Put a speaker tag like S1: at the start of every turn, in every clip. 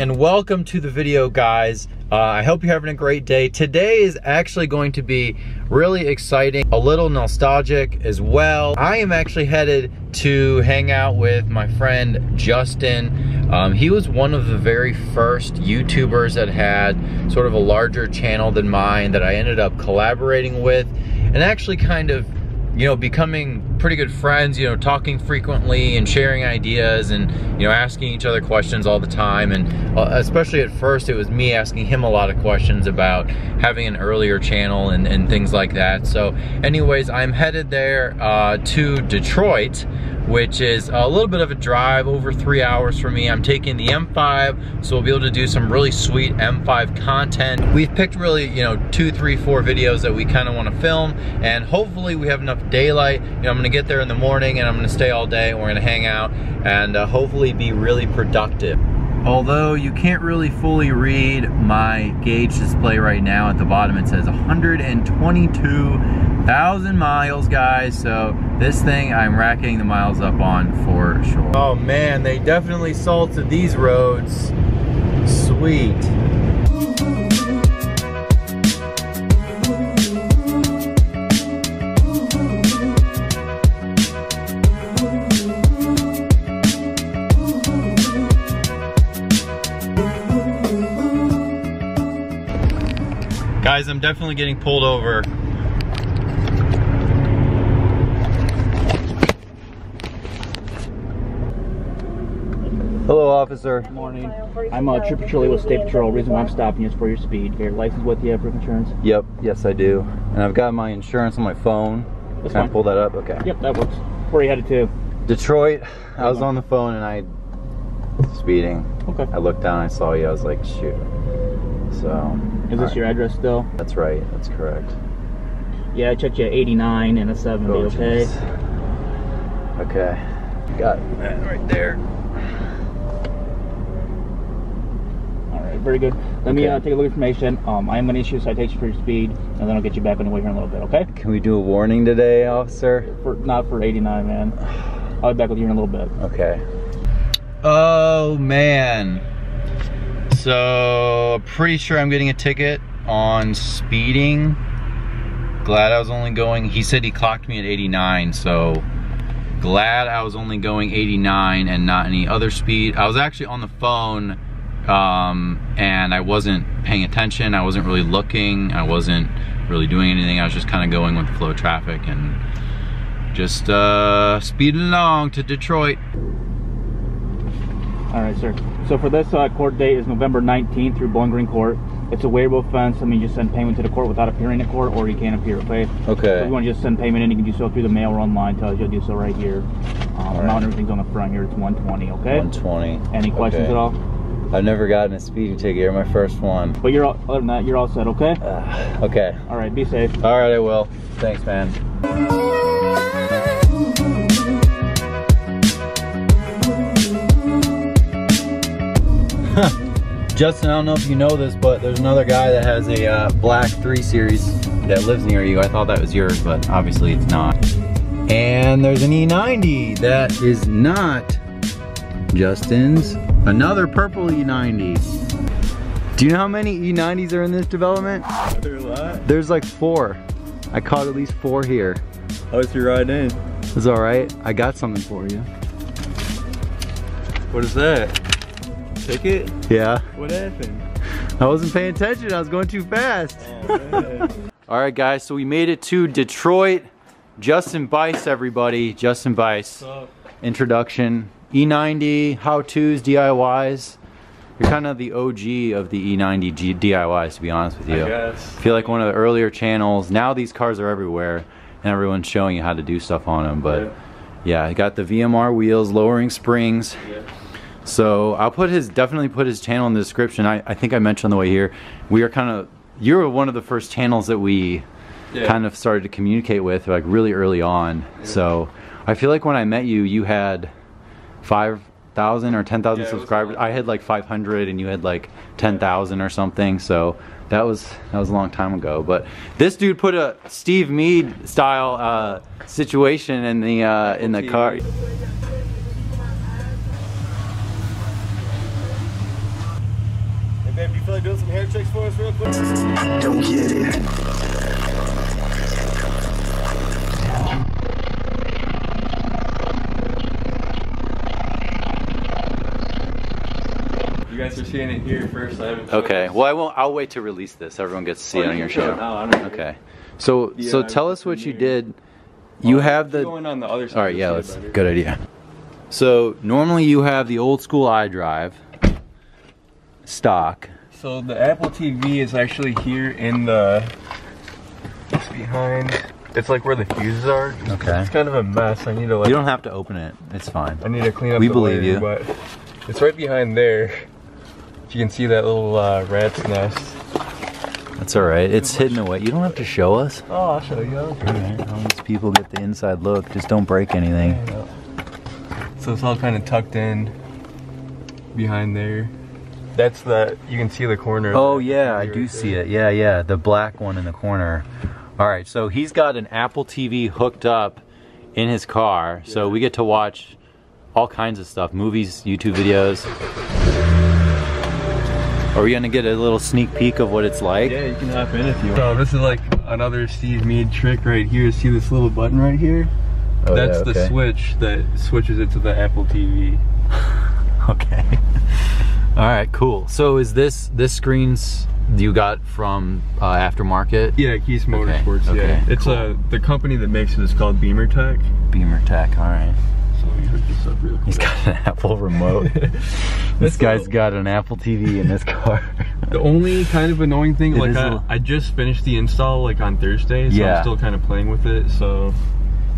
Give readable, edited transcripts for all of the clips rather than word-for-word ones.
S1: and welcome to the video, guys. I hope you're having a great day. Today is actually going to be really exciting, a little nostalgic as well. I am actually headed to hang out with my friend Justin. He was one of the very first YouTubers that had sort of a larger channel than mine that I ended up collaborating with and actually kind of, you know, becoming pretty good friends, you know, talking frequently and sharing ideas and, you know, asking each other questions all the time. And especially at first, it was me asking him a lot of questions about having an earlier channel and things like that. So anyways, I'm headed there to Detroit, which is a little bit of a drive, over 3 hours for me. I'm taking the M5, so we'll be able to do some really sweet M5 content. We've picked really, you know, 2, 3, 4 videos that we kind of want to film, and hopefully we have enough daylight. You know, I'm gonna get there in the morning and I'm gonna stay all day and we're gonna hang out and hopefully be really productive. Although you can't really fully read my gauge display right now, at the bottom it says 122,000 miles, guys. So this thing I'm racking the miles up on for sure. Oh man, they definitely salted these roads. Sweet. Guys, I'm definitely getting pulled over. Hello, officer.
S2: Good morning. I'm Trip Patrol with State Patrol. Reason why I'm stopping you is for your speed. Your license with you, proof insurance?
S1: Yep, yes I do. And I've got my insurance on my phone.
S2: That's
S1: Can
S2: fine.
S1: I pull that up? Okay.
S2: Yep, that works. Where are you headed to?
S1: Detroit. I was on the phone and I speeding.
S2: Okay.
S1: I looked down, I saw you, I was like, shoot. So.
S2: Is this your address still?
S1: That's right, that's correct.
S2: Yeah, I checked you at 89 and a 70, okay?
S1: Geez. Okay. Got that right there.
S2: Alright, very good. Let me take a look at information. I am going to issue a citation for your speed, and then I'll get you back on the way here in a little bit, okay?
S1: Can we do a warning today, officer?
S2: Not for 89, man. I'll be back with you in a little bit.
S1: Okay. Oh, man. So, pretty sure I'm getting a ticket on speeding. Glad I was only going, he said he clocked me at 89, so glad I was only going 89 and not any other speed. I was actually on the phone and I wasn't paying attention. I wasn't really looking. I wasn't really doing anything. I was just kind of going with the flow of traffic and just speeding along to Detroit.
S2: All right, sir. So for this court date is November 19th through Bowling Green Court. It's a waivable offense. I mean, you just send payment to the court without appearing in court, or you can't appear, okay?
S1: Okay.
S2: So if you want to just send payment in, you can do so through the mail or online. Tells you to do so right here. Amount and everything's on the front here. It's 120, okay?
S1: 120.
S2: Any questions at all?
S1: I've never gotten a speeding ticket. You're my first one.
S2: But you're all, other than that, you're all set, okay?
S1: Okay.
S2: All right, be safe.
S1: All right, I will. Thanks, man. Justin, I don't know if you know this, but there's another guy that has a black 3 Series that lives near you. I thought that was yours, but obviously it's not. And there's an E90 that is not Justin's. Another purple E90. Do you know how many E90s are in this development?
S3: Are there a lot?
S1: There's like 4. I caught at least 4 here.
S3: How was your ride in?
S1: It's alright. I got something for you.
S3: What is that? Ticket?
S1: Yeah.
S3: What happened?
S1: I wasn't paying attention. I was going too fast.
S3: Oh, man.
S1: Alright guys, so we made it to Detroit. Justin Bice, everybody. Justin Bice.
S3: What's up?
S1: Introduction. E90, how-tos, DIYs. You're kind of the OG of the E90 DIYs, to be honest with you.
S3: I guess.
S1: I feel like one of the earlier channels. Now these cars are everywhere and everyone's showing you how to do stuff on them. But yeah, I got the VMR wheels, lowering springs.
S3: Yeah.
S1: So I'll definitely put his channel in the description. I think I mentioned on the way here, we are you're one of the first channels that we kind of started to communicate with, like really early on. Yeah. So I feel like when I met you, you had 5,000 or 10,000 subscribers. I had like 500 and you had like 10,000 or something. So that was a long time ago. But this dude put a Steve Mead style situation in the car.
S3: babe, do you feel like doing some hair checks for us real quick?
S4: Don't get it.
S3: You guys are seeing it here first. I haven't.
S1: Okay. Well, I won't. I'll wait to release this. Everyone gets to see it on your channel. Okay. So tell us what you did. You have the.
S3: Going on the other side.
S1: All right. Yeah. Let's. Good idea. So normally you have the old school iDrive stock.
S3: So the Apple TV is actually here in the. It's behind. It's like where the fuses are.
S1: Okay.
S3: It's kind of a mess. I need to like.
S1: You don't have to open it. It's fine.
S3: I need to clean up.
S1: We
S3: the
S1: believe
S3: layer,
S1: you.
S3: But it's right behind there. You can see that little rat's nest.
S1: That's all right. It's hidden away. You don't have to show us.
S3: Oh, I'll show you.
S1: All right. All these people get the inside look. Just don't break anything.
S3: So it's all kind of tucked in behind there. That's the, you can see the corner.
S1: Oh yeah, I do see it. Yeah, yeah, the black one in the corner. All right, so he's got an Apple TV hooked up in his car, so we get to watch all kinds of stuff, movies, YouTube videos. Are we gonna get a little sneak peek of what it's like?
S3: Yeah, you can hop in if you want. So this is like another Steve Meade trick right here. See this little button right here?
S1: Oh,
S3: that's
S1: yeah, okay.
S3: the switch that switches it to the Apple TV.
S1: Okay. All right, cool. So is this screen's you got from aftermarket?
S3: Yeah, Keys Motorsports.
S1: Okay,
S3: Yeah, it's
S1: cool.
S3: the company that makes it is called Beamer Tech.
S1: Beamer Tech. All right.
S3: So let me hook this up real quick.
S1: He's got an Apple remote. This guy's got an Apple TV in his car.
S3: The only kind of annoying thing, like
S1: is
S3: I just finished the install like on Thursday, so
S1: Yeah.
S3: I'm still kind of playing with it. So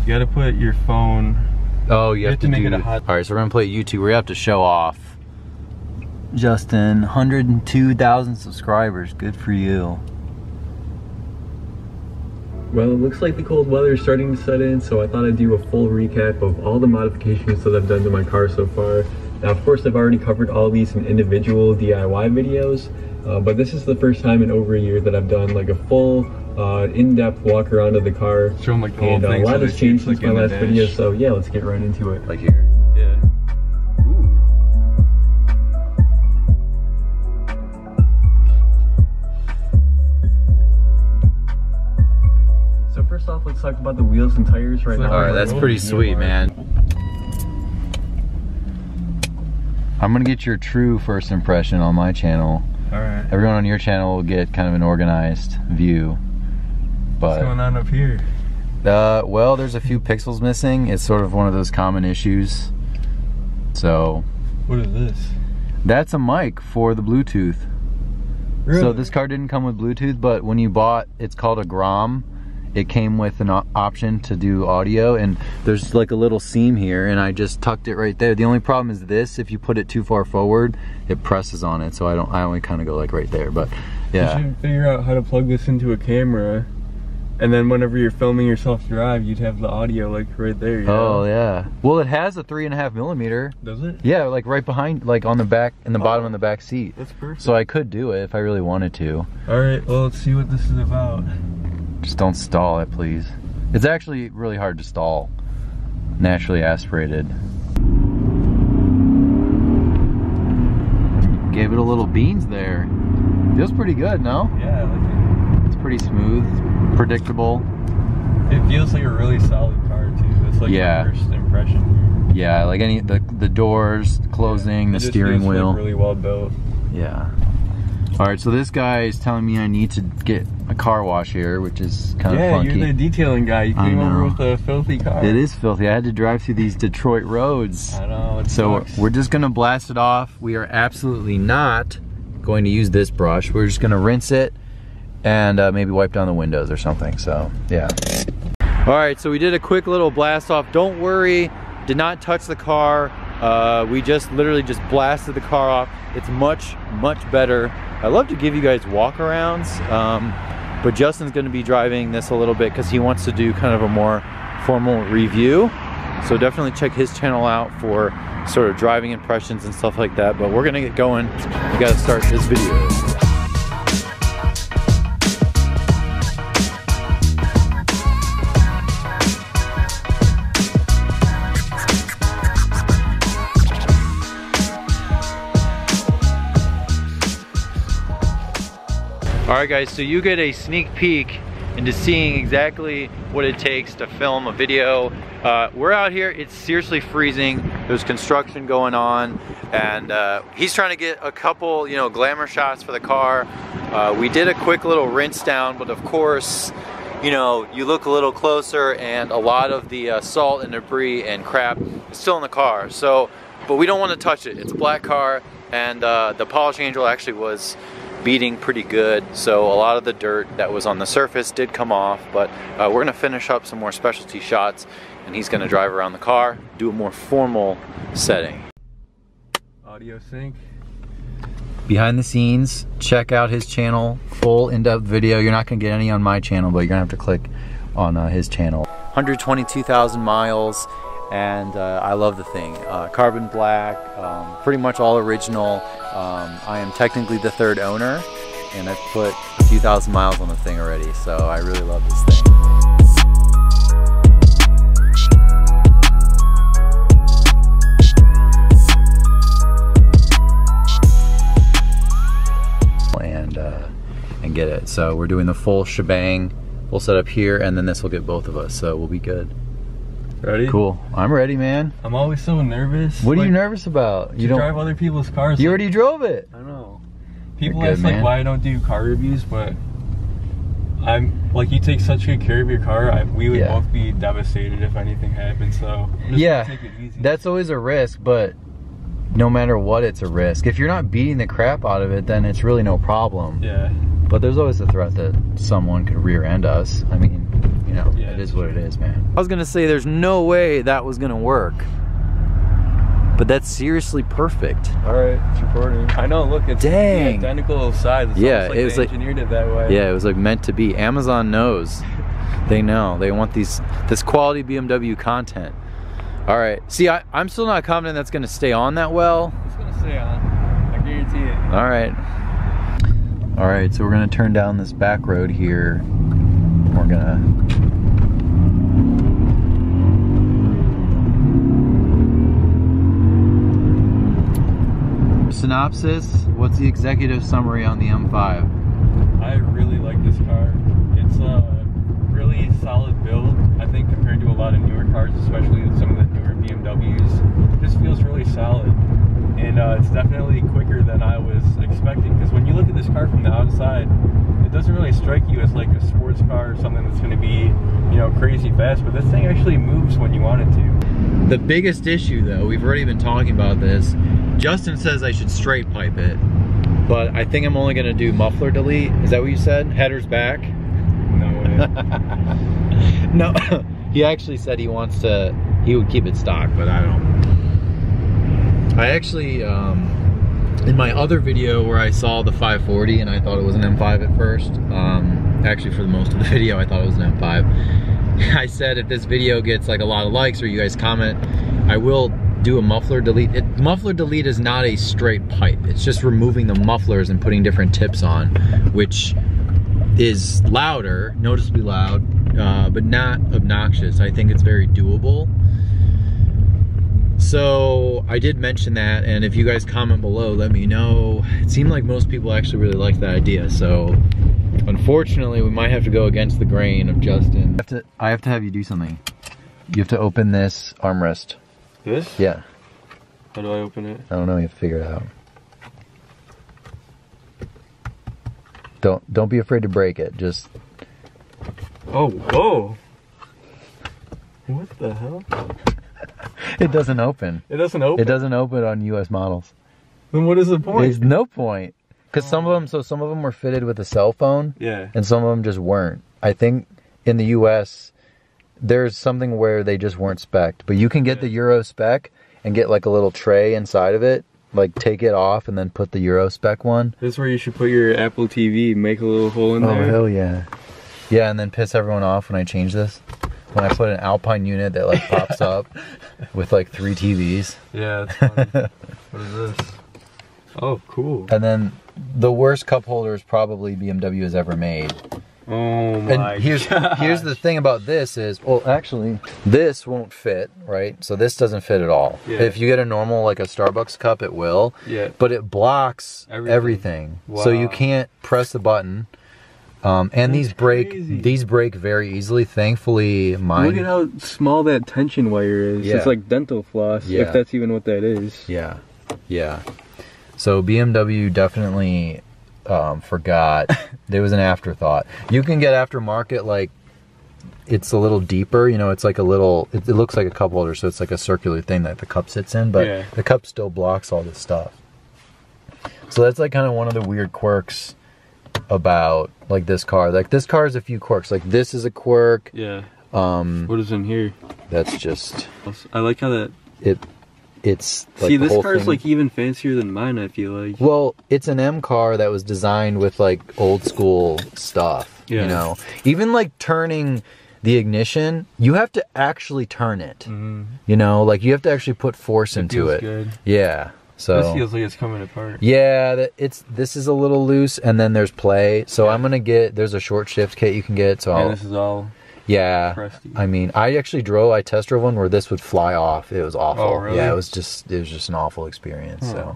S3: you got to put your phone.
S1: Oh, you have to
S3: make
S1: do
S3: it a hot.
S1: All right, so we're gonna play YouTube. We have to show off. Justin, 102,000 subscribers. Good for you.
S3: Well, it looks like the cold weather is starting to set in, so I thought I'd do a full recap of all the modifications that I've done to my car so far. Now, of course, I've already covered all these in individual DIY videos, but this is the first time in over a year that I've done like a full in-depth walk around of the car. Show them like the whole thing. And a lot has changed since my last video, so yeah, let's get right into it.
S1: Like here.
S3: Yeah. So first off, let's talk about the wheels and tires right now.
S1: All right, that's pretty sweet, man. I'm gonna get your true first impression on my channel.
S3: All right.
S1: Everyone on your channel will get kind of an organized view. But
S3: what's going on up here?
S1: well, there's a few pixels missing. It's sort of one of those common issues. So
S3: What is this?
S1: that's a mic for the Bluetooth.
S3: Really?
S1: So this car didn't come with Bluetooth, but when you bought, it's called a Grom. It came with an option to do audio, and there's like a little seam here, and I just tucked it right there. The only problem is this: if you put it too far forward, it presses on it. So I only kind of go like right there. But yeah,
S3: You should figure out how to plug this into a camera, and then whenever you're filming yourself drive, you'd have the audio like right there. You know?
S1: Oh yeah. Well, it has a 3.5 millimeter.
S3: Does it?
S1: Yeah, like right behind, like on the back, in the bottom of the back seat.
S3: That's perfect.
S1: So I could do it if I really wanted to.
S3: All right. Well, let's see what this is about.
S1: Just don't stall it, please. It's actually really hard to stall. Naturally aspirated. Gave it a little beans there. Feels pretty good, no?
S3: Yeah, I like
S1: It's pretty smooth, predictable.
S3: it. It feels like a really solid car too. That's like
S1: Yeah.
S3: my first impression here.
S1: Yeah, like the doors closing, the
S3: It just
S1: steering
S3: feels,
S1: wheel.
S3: like, really well built.
S1: Yeah. All right, so this guy is telling me I need to get a car wash here, which is kind of funky.
S3: Yeah, you're the detailing guy. You
S1: I
S3: came over
S1: know.
S3: with a filthy car.
S1: It is filthy. I had to drive through these Detroit roads.
S3: I know. It
S1: So
S3: sucks.
S1: we're just gonna blast it off. We are absolutely not going to use this brush. We're just gonna rinse it and maybe wipe down the windows or something. So yeah. All right, so we did a quick little blast off. Don't worry, did not touch the car. We just literally just blasted the car off. It's much, much better. I love to give you guys walkarounds, but Justin's gonna be driving this a little bit because he wants to do kind of a more formal review. So definitely check his channel out for sort of driving impressions and stuff like that. But we're gonna get going. We gotta start this video. Alright guys, so you get a sneak peek into seeing exactly what it takes to film a video. We're out here, it's seriously freezing. There's construction going on, and he's trying to get a couple, you know, glamour shots for the car. We did a quick little rinse down, but of course, you know, you look a little closer and a lot of the salt and debris and crap is still in the car. So, but we don't want to touch it. It's a black car, and the polish angel actually was beating pretty good, so a lot of the dirt that was on the surface did come off, but we're gonna finish up some more specialty shots, and he's gonna drive around the car, do a more formal setting.
S3: Audio sync.
S1: Behind the scenes, check out his channel, full in-depth video. You're not gonna get any on my channel, but you're gonna have to click on his channel. 122,000 miles, and I love the thing. Carbon black, pretty much all original. I am technically the third owner, and I've put a few thousand miles on the thing already, so I really love this thing. And get it. So we're doing the full shebang. We'll set up here, and then this will get both of us, so we'll be good.
S3: Ready?
S1: Cool. I'm ready, man.
S3: I'm always so nervous.
S1: What are you nervous about? You don't
S3: drive other people's cars.
S1: You already drove it.
S3: I know. People ask like why I don't do car reviews, but I'm like, you take such good care of your car. We would both be devastated if anything happened. So I'm just gonna take it easy. That's
S1: always a risk, but no matter what, it's a risk. If you're not beating the crap out of it, then it's really no problem.
S3: Yeah.
S1: But there's always a threat that someone could rear end us. I mean, you know, it is what it is, man. I was gonna say there's no way that was gonna work, but that's seriously perfect.
S3: All right, it's recording. I know. Look, it's the identical size. It's like it was like engineered it that way.
S1: Yeah, it was like meant to be. Amazon knows. They know. They want this quality BMW content. All right. See, I'm still not confident that's gonna stay on that well.
S3: It's gonna stay on. I guarantee it.
S1: All right. All right. So we're gonna turn down this back road here. We're gonna synopsis. What's the executive summary on the M5?
S3: I really like this car. It's a really solid build. I think compared to a lot of newer cars, especially some of the newer BMWs, this feels really solid. And it's definitely quicker than I was expecting, because when you look at this car from the outside, it doesn't really strike you as like a sports car or something that's going to be, you know, crazy fast, but this thing actually moves when you want it to. The biggest issue though, we've already been talking about this, Justin says I should straight pipe it, but I think I'm only going to do muffler delete. Is that what you said? Headers back? No way.
S1: No, he actually said he would keep it stock, but I don't. I actually, in my other video where I saw the 540 and I thought it was an M5 at first, actually for the most of the video I thought it was an M5. I said if this video gets like a lot of likes or you guys comment, I will do a muffler delete. Muffler delete is not a straight pipe. It's just removing the mufflers and putting different tips on, which is louder, noticeably loud, but not obnoxious. I think it's very doable. So I did mention that, and if you guys comment below, let me know. It seemed like most people actually really liked that idea, so unfortunately we might have to go against the grain of Justin. I have to have you do something. You have to open this armrest.
S3: This?
S1: Yeah.
S3: How do I open it?
S1: I don't know, you have to figure it out. Don't be afraid to break it, just...
S3: Oh, whoa! What the hell?
S1: It doesn't open.
S3: It doesn't open?
S1: It doesn't open on US models.
S3: Then what is the point?
S1: There's no point. Because some of them were fitted with a cell phone.
S3: Yeah.
S1: And some of them just weren't. I think in the US, there's something where they just weren't spec'd. But you can get the Euro spec and get like a little tray inside of it. Like take it off and then put the Euro spec one.
S3: This is where you should put your Apple TV, make a little hole in there.
S1: Oh, hell yeah. Yeah, and then piss everyone off when I change this. When I put an Alpine unit that like pops up with like 3 TVs.
S3: Yeah, that's funny. What is this? Oh, cool.
S1: And then the worst cup holders probably BMW has ever made.
S3: Oh my
S1: here's the thing about this is, well actually, this won't fit, right? So this doesn't fit at all. Yeah. If you get a normal, like a Starbucks cup, it will.
S3: Yeah.
S1: But it blocks everything. Wow. So you can't press the button. And these break very easily. Thankfully, mine.
S3: Look at how small that tension wire is.
S1: Yeah.
S3: It's like dental floss, if that's even what that is.
S1: Yeah, yeah. So BMW definitely forgot. There was an afterthought. You can get aftermarket, like it's a little deeper, you know, it's like a little, it looks like a cup holder, so it's like a circular thing that the cup sits in, but the cup still blocks all this stuff. So that's like kind of one of the weird quirks about like this car. Like this car has a few quirks. Like this is a quirk.
S3: Yeah. What is in here?
S1: That's just.
S3: I like how that.
S1: It's like
S3: see, this car is like even fancier than mine, I feel like.
S1: Well, it's an M car that was designed with like old school stuff. You know, even like turning the ignition, you have to actually turn it. You know, like you have to actually put force into it.
S3: Good.
S1: Yeah. So
S3: this feels like it's coming apart.
S1: Yeah, this is a little loose, and then there's play. So I'm gonna get, there's a short shift kit you can get. So
S3: and this is all.
S1: Yeah,
S3: crusty. I
S1: mean, I test drove one where this would fly off. It was awful.
S3: Oh, really?
S1: Yeah, it was just an awful experience. So.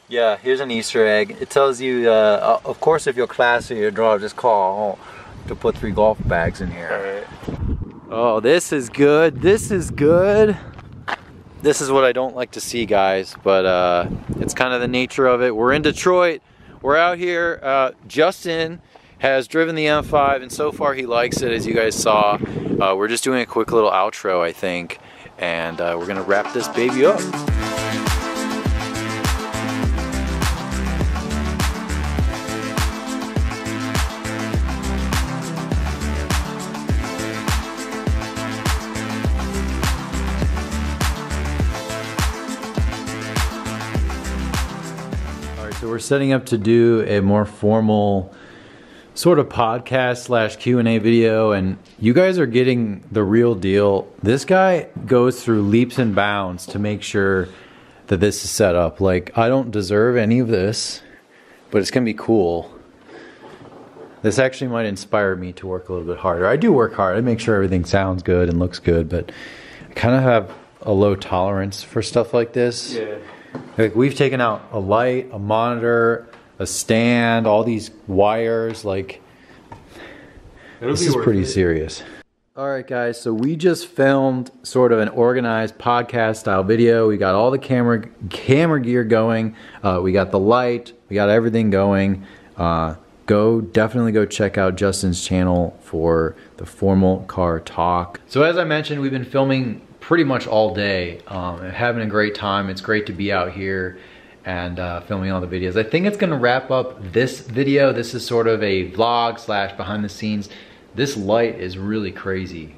S1: Yeah, here's an Easter egg. It tells you, of course, if you're classy or draw, just call to put 3 golf bags in here. All right. Oh, this is good. This is good. This is what I don't like to see, guys, but it's kind of the nature of it. We're in Detroit. We're out here. Justin has driven the M5, and so far he likes it, as you guys saw. We're just doing a quick little outro, I think, and we're gonna wrap this baby up. So we're setting up to do a more formal sort of podcast / Q&A video, and you guys are getting the real deal. This guy goes through leaps and bounds to make sure that this is set up. Like, I don't deserve any of this, but it's gonna be cool. This actually might inspire me to work a little bit harder. I do work hard. I make sure everything sounds good and looks good, but I kind of have a low tolerance for stuff like this.
S3: Yeah.
S1: Like, we've taken out a light, a monitor, a stand, all these wires. Like, this is pretty serious. All right, guys, so we just filmed sort of an organized podcast style video. We got all the camera gear going. We got the light. We got everything going. Definitely go check out Justin's channel for the formal car talk. So as I mentioned, we've been filming pretty much all day, having a great time. It's great to be out here and filming all the videos. I think it's gonna wrap up this video. This is sort of a vlog / behind the scenes. This light is really crazy.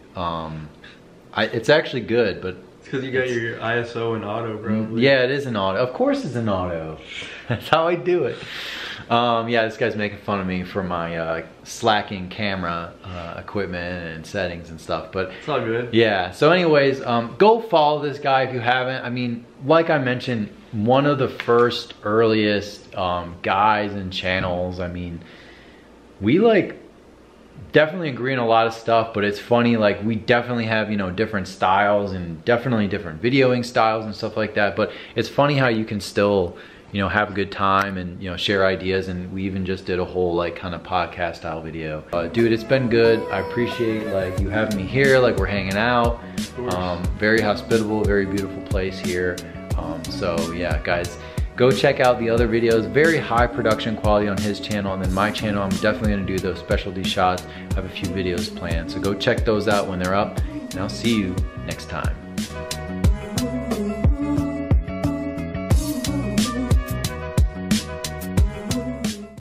S1: It's actually good, but
S3: it's because you got your ISO and auto, bro.
S1: Yeah, it is an auto. Of course it's an auto. That's how I do it. Yeah, this guy's making fun of me for my slacking camera equipment and settings and stuff, but
S3: it's all good.
S1: Yeah, so anyways, go follow this guy if you haven't. I mean, like I mentioned, one of the first earliest guys and channels. I mean, we like definitely agree on a lot of stuff, but it's funny, like we definitely have, you know, different styles and definitely different videoing styles and stuff like that, but it's funny how you can still, you know, have a good time and, you know, share ideas. And we even just did a whole like kind of podcast style video. Dude, it's been good. I appreciate like you having me here, like we're hanging out. Very hospitable, very beautiful place here. So yeah, guys, go check out the other videos. Very high production quality on his channel, and then my channel, I'm definitely gonna do those specialty shots. I have a few videos planned, so go check those out when they're up, and I'll see you next time.